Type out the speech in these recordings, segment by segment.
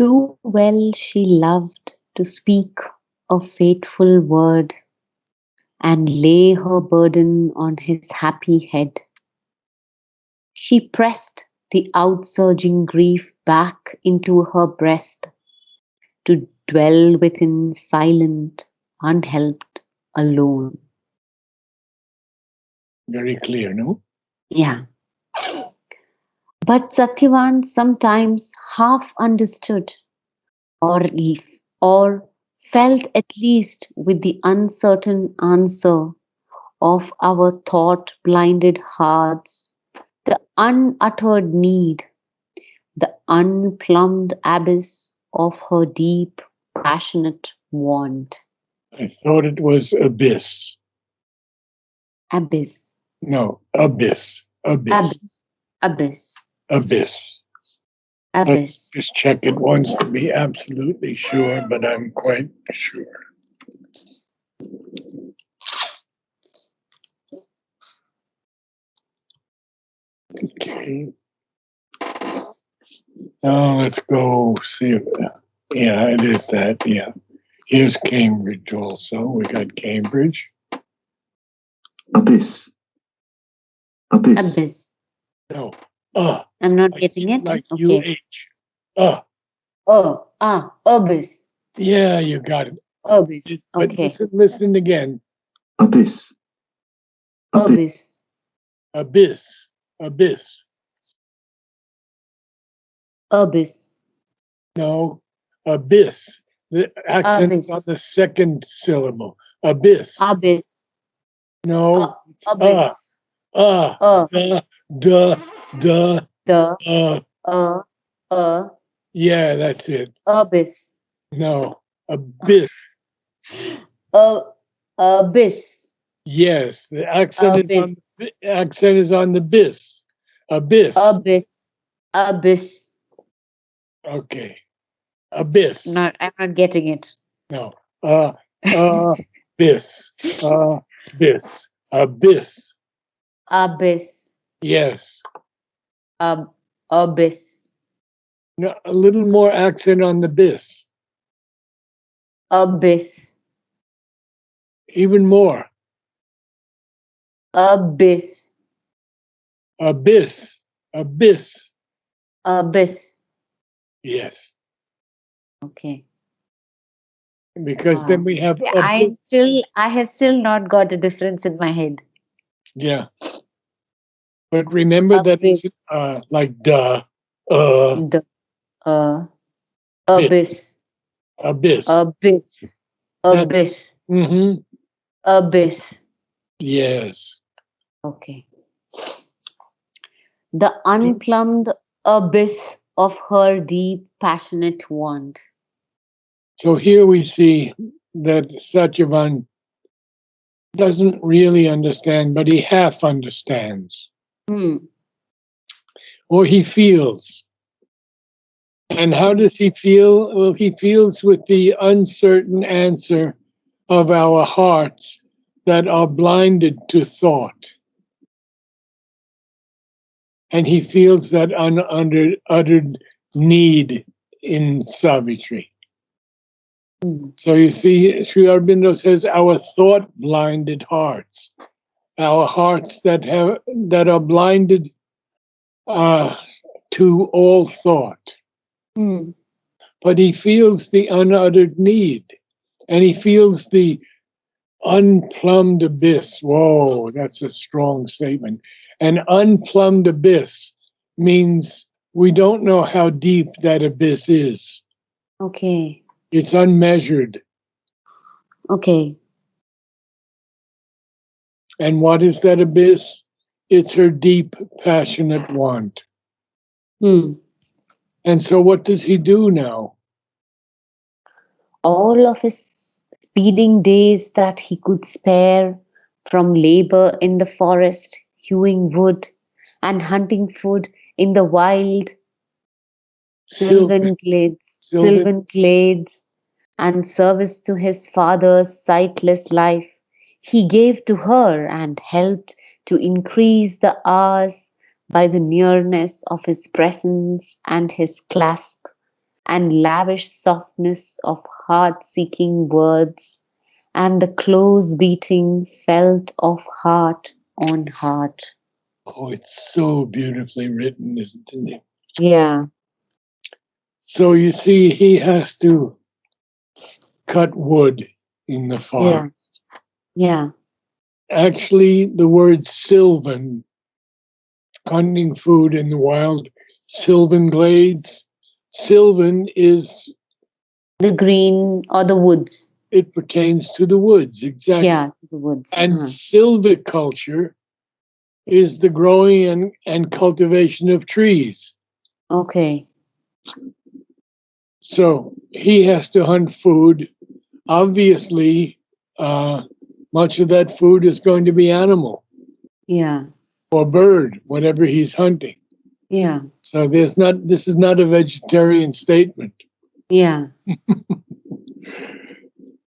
Too well she loved to speak a fateful word, and lay her burden on his happy head. She pressed the outsurging grief back into her breast, to dwell within silent, unhelped, alone. Very clear, no? Yeah. But Satyavan sometimes half understood, or, or felt at least with the uncertain answer of our thought blinded hearts, the unuttered need, the unplumbed abyss of her deep, passionate want. I thought it was abyss. Abyss. No, abyss. Abyss. Abyss. Abyss. Let's Abyss. just check it once to be absolutely sure, but I'm quite sure. Okay. Now let's go see if, yeah, it is that, yeah. Here's Cambridge also. We got Cambridge. Abyss. Abyss. Abyss. No. I'm not Like, getting it. like Okay. UH. Abyss. Yeah, you got it. Abyss. But Okay. listen again. Abyss. Abyss. Abyss. Abyss. Abyss. No. Abyss. The accent is on the second syllable. Abyss. Abyss. No. Abyss. Duh. Yeah, that's it. Abyss. No. Abyss. Abyss. Yes, the accent is on the bis. Abyss. Abyss. Okay. Abyss. I'm not getting it. No. Abyss. Abyss. Abyss. Abyss. Yes. Abyss. No, a little more accent on the bis. Abyss. Even more. Abyss. Abyss. Abyss. Abyss. Yes. Okay. Because then we have I have still not got a difference in my head. Yeah. But remember that it's like duh. Abyss. Abyss. Abyss. Abyss. Mm-hmm. Abyss. Yes. Okay. The unplumbed abyss of her deep, passionate want. So here we see that Satyavan doesn't really understand, but he half understands. Or he feels. And how does he feel? Well, he feels with the uncertain answer of our hearts that are blinded to thought. And he feels that unuttered need in Savitri. So you see, Sri Aurobindo says our thought-blinded hearts, our hearts that are blinded to all thought. But he feels the unuttered need, and he feels the unplumbed abyss. Whoa, that's a strong statement. An unplumbed abyss means we don't know how deep that abyss is. Okay. It's unmeasured. Okay. And what is that abyss? It's her deep, passionate want. And so what does he do now? All of his speeding days that he could spare from labor in the forest, hewing wood, and hunting food in the wild, sylvan glades, and service to his father's sightless life, he gave to her and helped to increase the hours by the nearness of his presence and his clasp, and lavish softness of heart-seeking words, and the close beating felt of heart on heart. Oh, it's so beautifully written, isn't it? Yeah, So you see, he has to cut wood in the farm. yeah, Actually, the word sylvan, hunting food in the wild, sylvan glades, sylvan is, the green or the woods. it pertains to the woods, exactly. Yeah, the woods. And silviculture is the growing and cultivation of trees. Okay. So he has to hunt food. Obviously, much of that food is going to be animal Yeah, or bird, whatever he's hunting. yeah, So this is not a vegetarian statement. yeah,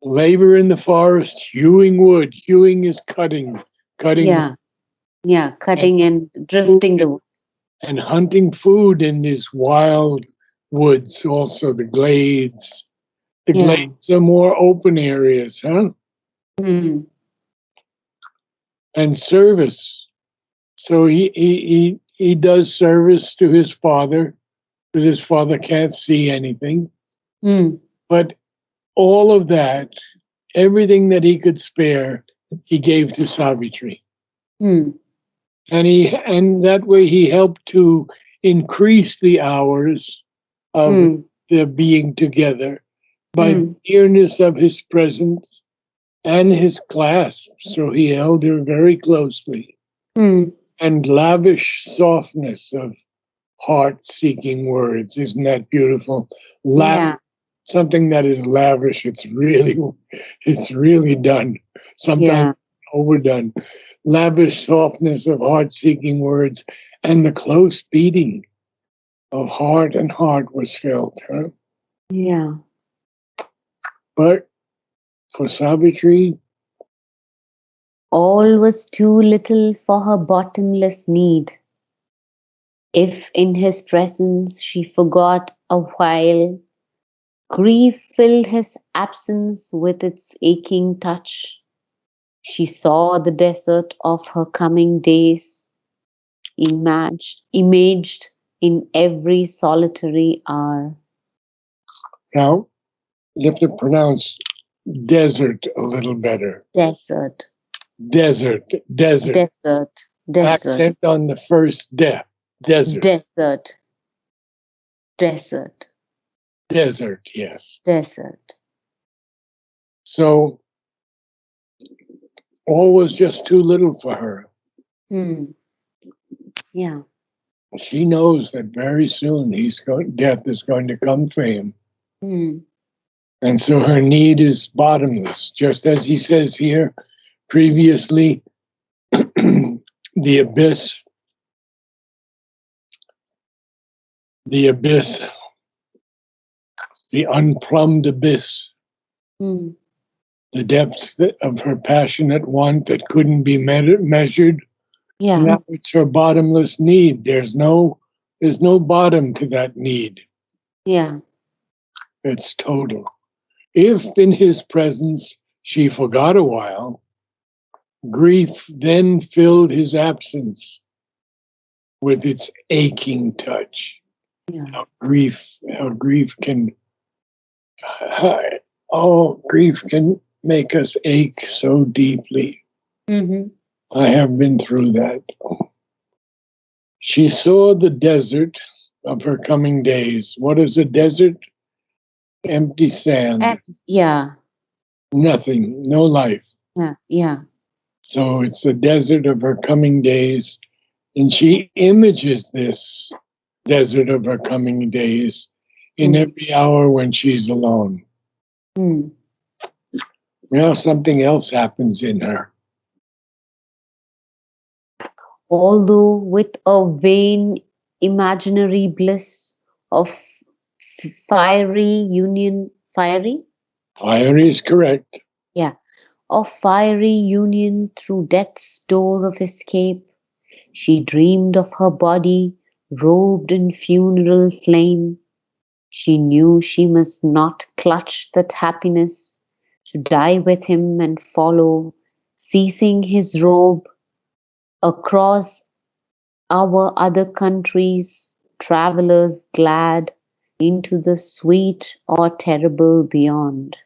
Labor in the forest, hewing wood. Hewing is cutting yeah, cutting and drifting the wood. and hunting food in these wild woods. Also, the glades. The glades are more open areas, huh? Mm. And service. So he does service to his father, because his father can't see anything. Mm. But all of that, everything that he could spare, he gave to Savitri. Mm. And that way he helped to increase the hours of their being together by the nearness of his presence and his clasp. So he held her very closely. And lavish softness of heart-seeking words. Isn't that beautiful? Something that is lavish. It's really done. Sometimes overdone. Lavish softness of heart-seeking words, and the close beating of heart and heart was felt. Huh? Yeah. But for Savitri, all was too little for her bottomless need. If in his presence she forgot a while, grief filled his absence with its aching touch. She saw the desert of her coming days, imaged in every solitary hour. now you have to pronounce desert a little better. Desert. Desert. Desert. Accent on the first de. Desert. Desert. Desert, yes. Desert. So all was just too little for her. Yeah. She knows that very soon death is going to come for him. And so her need is bottomless, just as he says here previously, the abyss, the unplumbed abyss, the depths of her passionate want that couldn't be measured. Yeah. Now it's her bottomless need. There's no bottom to that need. Yeah. It's total. If in his presence she forgot a while, grief then filled his absence with its aching touch. Yeah. How grief can, grief can make us ache so deeply. I have been through that. She saw the desert of her coming days. What is a desert? Empty sand. Yeah. Nothing, no life. Yeah. So it's the desert of her coming days. And she images this desert of her coming days in every hour when she's alone. Now something else happens in her. Although with a vain imaginary bliss of fiery union, fiery is correct. Yeah. Of fiery union through death's door of escape, she dreamed of her body robed in funeral flame. She knew she must not clutch that happiness, to die with him and follow, seizing his robe across our other countries, travelers glad into the sweet or terrible beyond.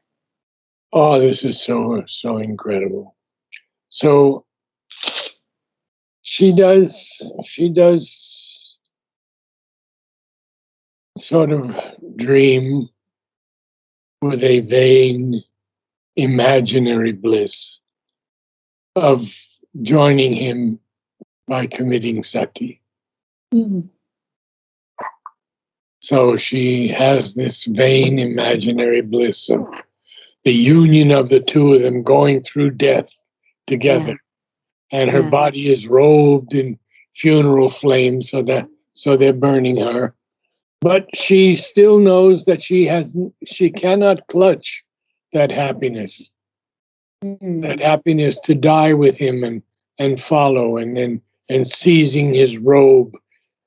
Oh, this is so incredible. So she does sort of dream with a vain imaginary bliss of joining him by committing sati. Mm. So she has this vain imaginary bliss of the union of the two of them going through death together. Yeah. And her Yeah. body is robed in funeral flames, so they're burning her. But she still knows that she cannot clutch that happiness. That happiness to die with him and follow and seizing his robe,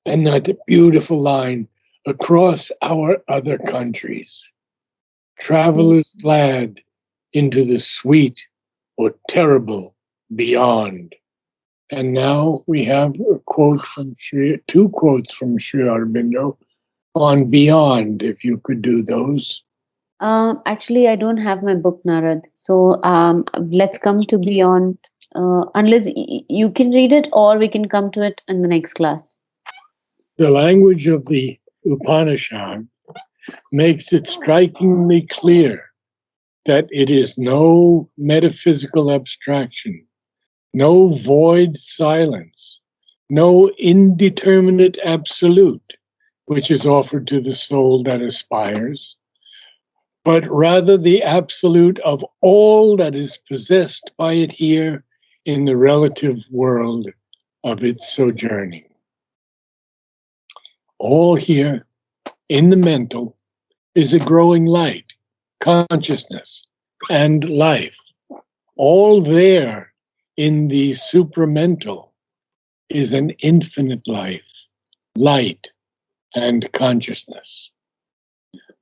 and that beautiful line, across our other countries. Travelers glad into the sweet or terrible beyond. And now we have two quotes from Sri Aurobindo on beyond, if you could do those. Actually, I don't have my book, Narad. So let's come to beyond. Unless you can read it, or we can come to it in the next class. The language of the Upanishad makes it strikingly clear that it is no metaphysical abstraction, no void silence, no indeterminate absolute, which is offered to the soul that aspires, but rather the absolute of all that is possessed by it here in the relative world of its sojourning. All here in the mental is a growing light, consciousness, and life. All there in the supramental is an infinite life, light, and consciousness.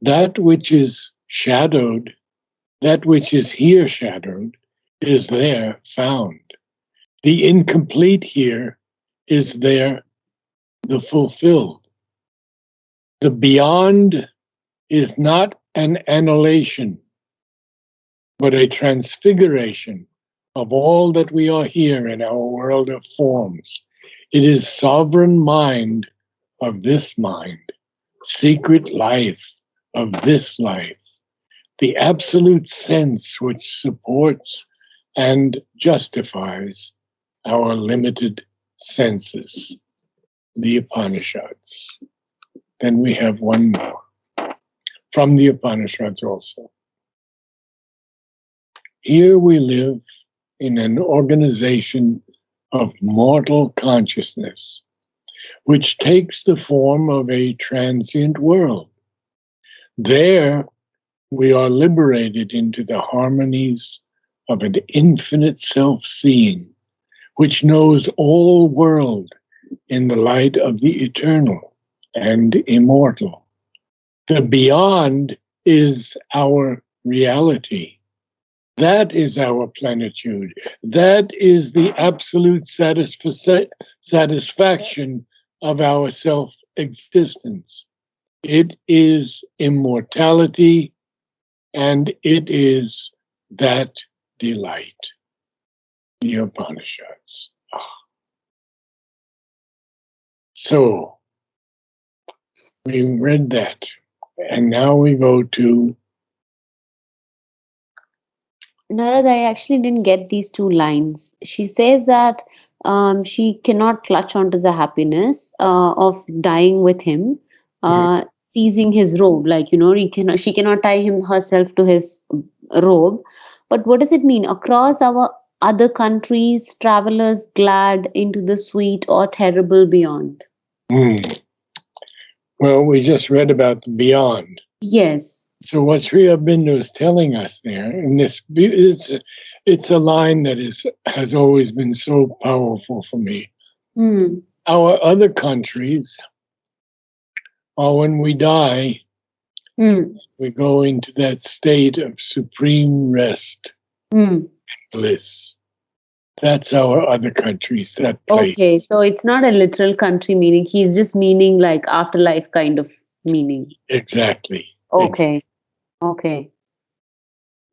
That which is shadowed, that which is here shadowed, is there found. The incomplete here is there the fulfilled. The beyond is not an annihilation, but a transfiguration of all that we are here in our world of forms. It is sovereign mind of this mind, secret life of this life, the absolute sense which supports and justifies our limited senses, the Upanishads. Then we have one more from the Upanishads also. Here we live in an organization of mortal consciousness, which takes the form of a transient world. There we are liberated into the harmonies of an infinite self-seeing, which knows all world in the light of the eternal and immortal. The beyond is our reality. That is our plenitude. That is the absolute satisfaction of our self-existence. It is immortality, and it is that delight. The Upanishads. So, we read that, and now we go to Narad, I actually didn't get these two lines. She says that she cannot clutch onto the happiness of dying with him, seizing his robe. Like, she cannot tie herself to his robe. But what does it mean? Across our other countries, travelers glad into the sweet or terrible beyond. Well, we just read about the beyond. Yes. So what Sri Aurobindo is telling us there, and it's a line that has always been so powerful for me. Our other countries are when we die, Mm. We go into that state of supreme rest, bliss. That's our other countries, that place. Okay, so it's not a literal country meaning. He's just meaning like afterlife kind of meaning. Exactly. Okay. Okay.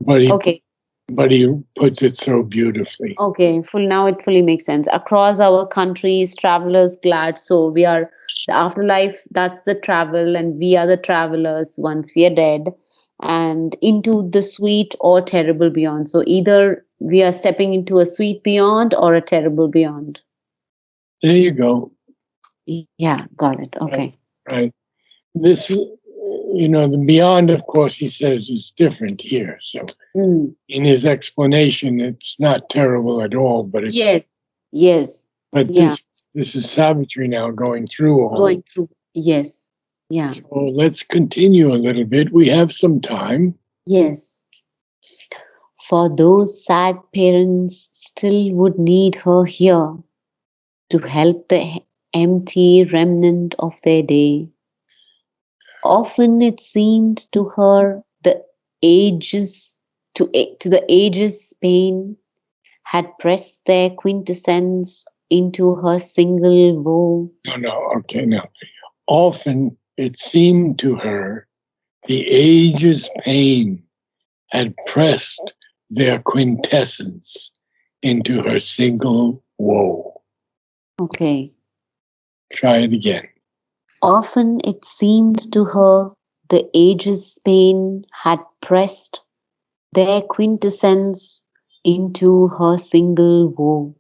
But he, Okay. but he puts it so beautifully. Okay. Now it fully makes sense. Across our countries, travelers glad. So we are the afterlife, that's the travel, and we are the travelers once we are dead, and into the sweet or terrible beyond. So either we are stepping into a sweet beyond or a terrible beyond. There you go. Yeah, got it. Okay. Right. This, the beyond, of course, he says is different here. So Mm. in his explanation, it's not terrible at all. But it's Yes. But Yeah. this is Savitri now going through all. Going through. Yes. Yeah. So let's continue a little bit. We have some time. Yes. For those sad parents still would need her here to help the empty remnant of their day. Often it seemed to her the ages to the ages pain had pressed their quintessence into her single woe. No. Okay, now. Often it seemed to her the age's pain had pressed their quintessence into her single woe. Okay. Try it again. Often it seemed to her the age's pain had pressed their quintessence into her single woe,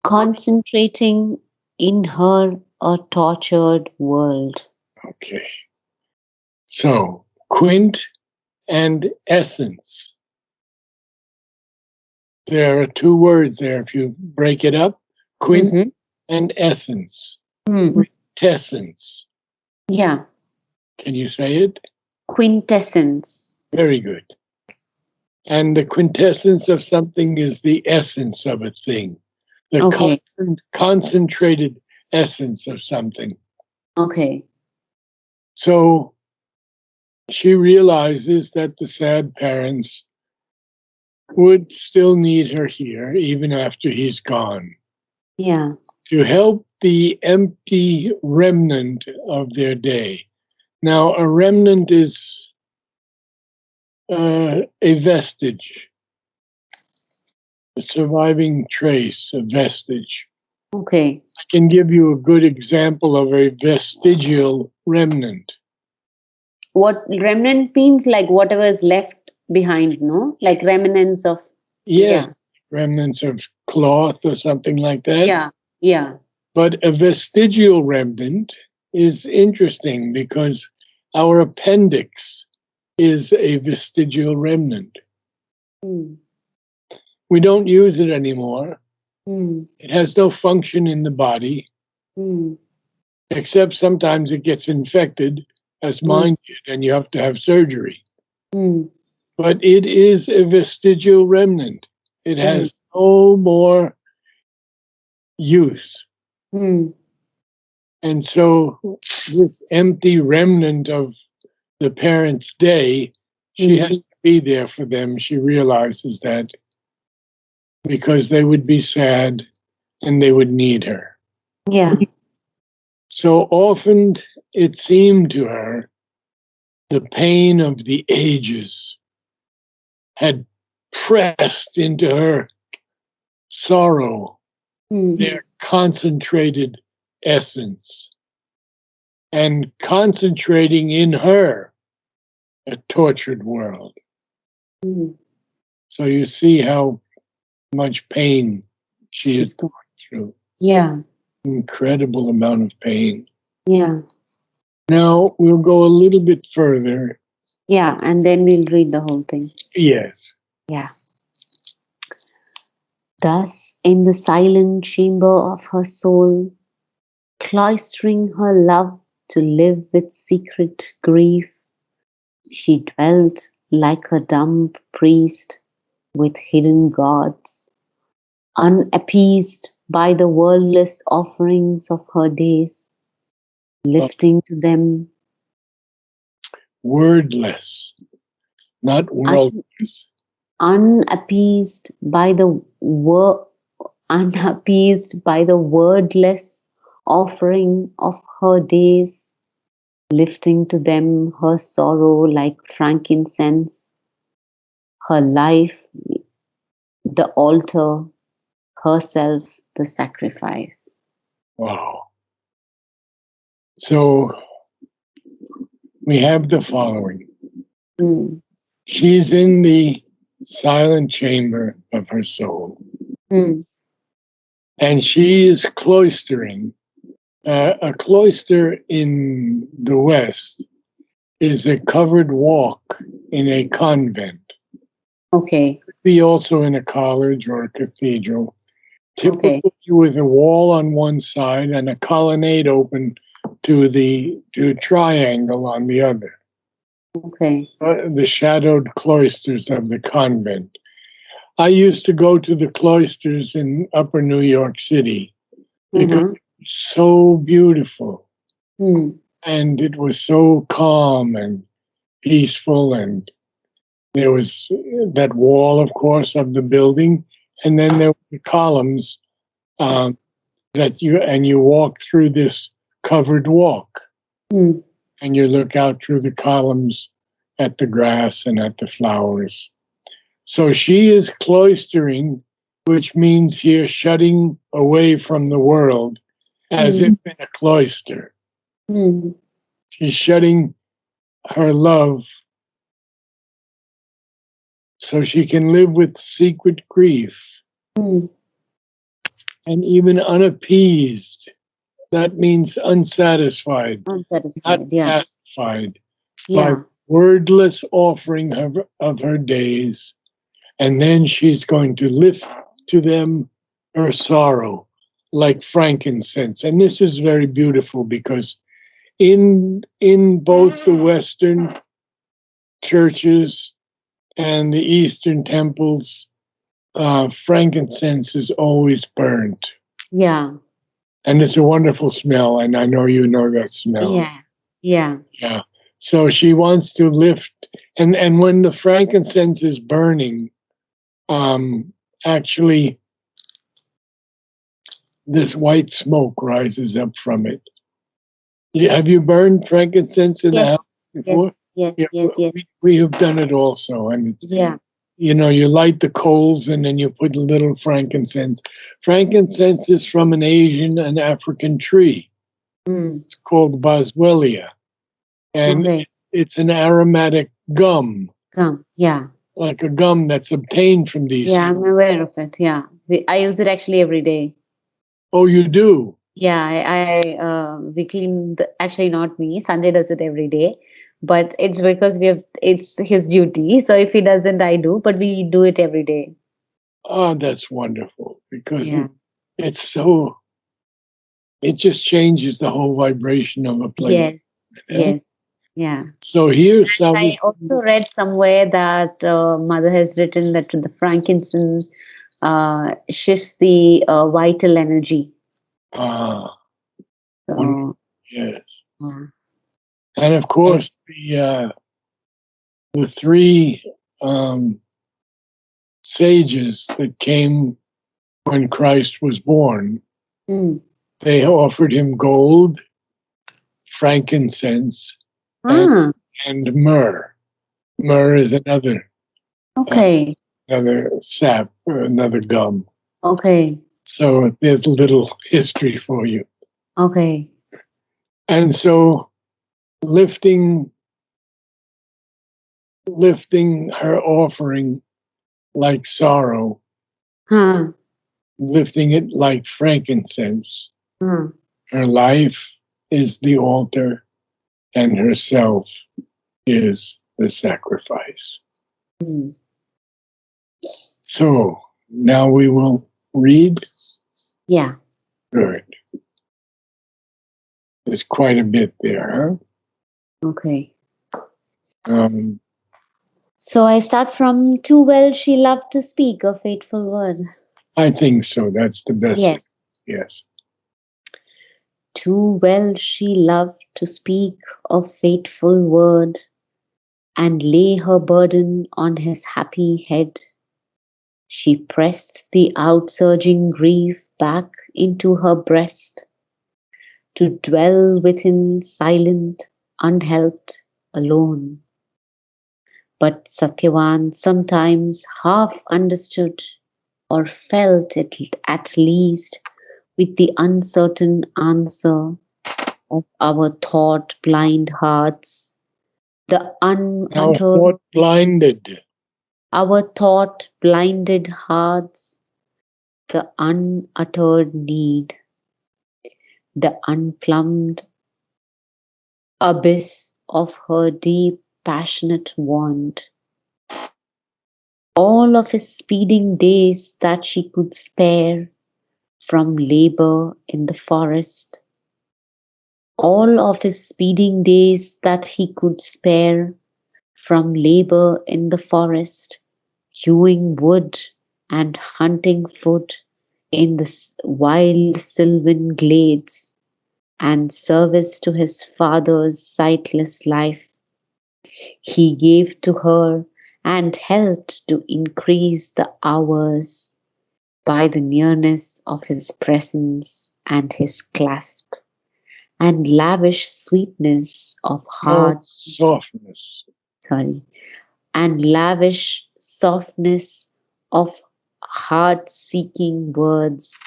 concentrating in her a tortured world. Okay. So, quint and essence. There are two words there. If you break it up, quint and essence. Quintessence. Yeah, Can you say it? quintessence. Very good. And the quintessence of something is the essence of a thing, the concentrated essence of something. Okay. So she realizes that the sad parents would still need her here even after he's gone. Yeah. To help the empty remnant of their day. Now, a remnant is a vestige, a surviving trace, a vestige. Okay. I can give you a good example of a vestigial remnant. What remnant means? Like whatever is left behind, no? Like remnants of. Yes, remnants of cloth or something like that. Yeah. But a vestigial remnant is interesting because our appendix is a vestigial remnant. We don't use it anymore. It has no function in the body, except sometimes it gets infected, as mine did, and you have to have surgery. But it is a vestigial remnant. It has no more use. And so this empty remnant of the parents' day, she has to be there for them. She realizes that because they would be sad and they would need her. Yeah. So often it seemed to her the pain of the ages had pressed into her sorrow, their concentrated essence, and concentrating in her a tortured world. So you see how much pain she is going through. Yeah. Incredible amount of pain. Yeah. Now we'll go a little bit further. Yeah, and then we'll read the whole thing. Yes. Yeah. Thus, in the silent chamber of her soul, cloistering her love to live with secret grief, she dwelt like a dumb priest with hidden gods, unappeased by the worldless offerings of her days, lifting to them wordless, not worldless. Unappeased by the unappeased by the wordless offering of her days, lifting to them her sorrow like frankincense, her life the altar, herself the sacrifice. Wow. So we have the following. Mm. She's in the silent chamber of her soul. Mm. And she is cloistering. A cloister in the West is a covered walk in a convent. Okay. Could be also in a college or a cathedral. Typically Okay. with a wall on one side and a colonnade open to a triangle on the other. Okay. The shadowed cloisters of the convent. I used to go to the cloisters in upper New York City because it was so beautiful. Mm. And it was so calm and peaceful. And there was that wall, of course, of the building. And then there were the columns that you walk through this covered walk. Mm. And you look out through the columns at the grass and at the flowers. So she is cloistering, which means here shutting away from the world as if in a cloister. Mm. She's shutting her love so she can live with secret grief Mm. and even unappeased. That means unsatisfied, not Unsatisfied. Yeah. pacified by Yeah. wordless offering of her days. And then she's going to lift to them her sorrow like frankincense. And this is very beautiful because in both the Western churches and the Eastern temples, frankincense is always burnt. Yeah. And it's a wonderful smell. And I know you know that smell. Yeah. Yeah. Yeah. So she wants to lift, and when the frankincense is burning, actually, this white smoke rises up from it. Have you burned frankincense in the Yes. house before? Yes. Yeah, Yes. Yes. we have done it also, and it's Yeah. you light the coals and then you put a little frankincense. Frankincense is from an Asian and African tree. Mm. It's called boswellia, and Okay. it's an aromatic gum, Come. Yeah. like a gum that's obtained from these Yeah. trees. I'm aware of it. Yeah. I use it actually every day. Oh, you do? Yeah. We clean actually not me. Sanjay does it every day, but it's because it's his duty. So if he doesn't, I do, but we do it every day. Oh, that's wonderful because Yeah. it's so, it just changes the whole vibration of a place. Yes. Yeah? Yes. Yeah. So here, I also read somewhere that Mother has written that the frankincense shifts the vital energy. Ah, So, yes. yeah. And of course, the three sages that came when Christ was born, Mm. they offered him gold, frankincense, Ah, and myrrh. Myrrh is okay. another sap or another gum. Okay. So there's a little history for you. Okay. And so lifting her offering like sorrow, Huh. lifting it like frankincense. Huh. Her life is the altar, and herself is the sacrifice. Mm. So now we will read. Yeah. Good. There's quite a bit there, Okay. huh? So I start from too well she loved to speak a fateful word. I think so. That's the best. Yes. Yes. Too well she loved to speak a fateful word, and lay her burden on his happy head. She pressed the outsurging grief back into her breast, to dwell within silent, unhelped, alone. But Satyavan sometimes half understood or felt it at least with the uncertain answer of our thought blind hearts, the Now unuttered, thought blinded. our thought blinded hearts, the unuttered need, the unplumbed abyss of her deep passionate want. All of his speeding days that she could spare from labor in the forest, all of his speeding days that he could spare from labor in the forest, hewing wood and hunting food in the wild sylvan glades, and service to his father's sightless life, he gave to her and helped to increase the hours by the nearness of his presence and his clasp, and lavish sweetness of No heart, softness. sorry, and lavish softness of heart seeking words,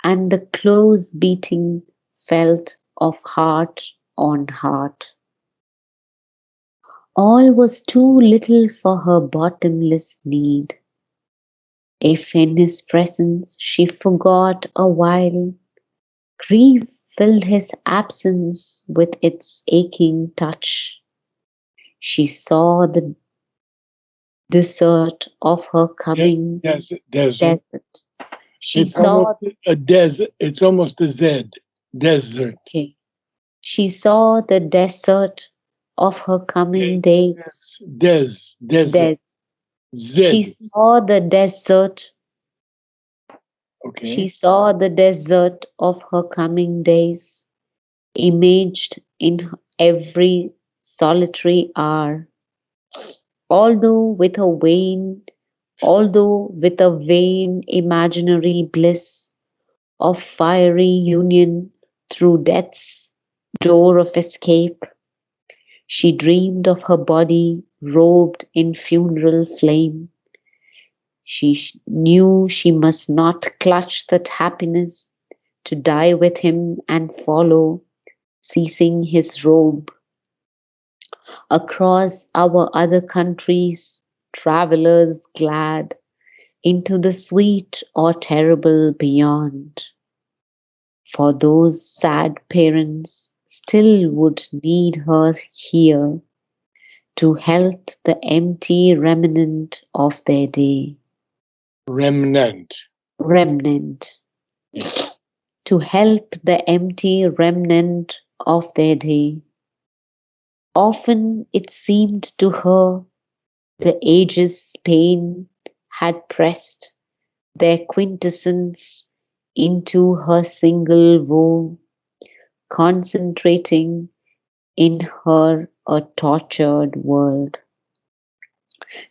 and the close beating felt of heart on heart. All was too little for her bottomless need. If in his presence she forgot a while, grief filled his absence with its aching touch. She saw the desert of her coming Desert. desert. She It's saw almost a desert. It's almost a Z. Desert. okay. She saw the desert of her coming days. Desert. Des. She Z. saw the desert. Okay. She saw the desert of her coming days, imaged in every solitary hour. Although with a vain imaginary bliss of fiery union through death's door of escape, she dreamed of her body robed in funeral flame. She knew she must not clutch that happiness to die with him and follow, ceasing his robe. Across our other countries, travelers glad, into the sweet or terrible beyond. For those sad parents still would need her here to help the empty remnant of their day. Remnant. Remnant. To help the empty remnant of their day. Often it seemed to her the age's pain had pressed their quintessence into her single woe, concentrating in her a tortured world.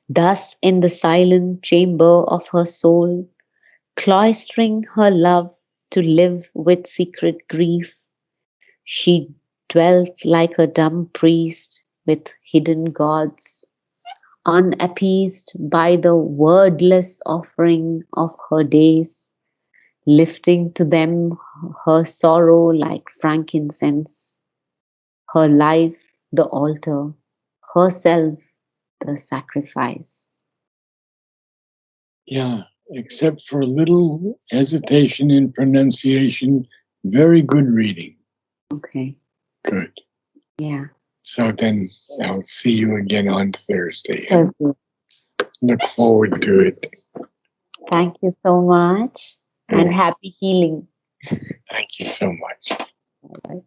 Thus, in the silent chamber of her soul, cloistering her love to live with secret grief, she dwelt like a dumb priest with hidden gods, unappeased by the wordless offering of her days, lifting to them her sorrow like frankincense, her life the altar, herself the sacrifice. Yeah. Except for a little hesitation in pronunciation. Very good reading. Okay. Good. Yeah. So then I'll see you again on Thursday. Perfect. Look forward to it. Thank you so much and happy healing. Thank you so much. Bye.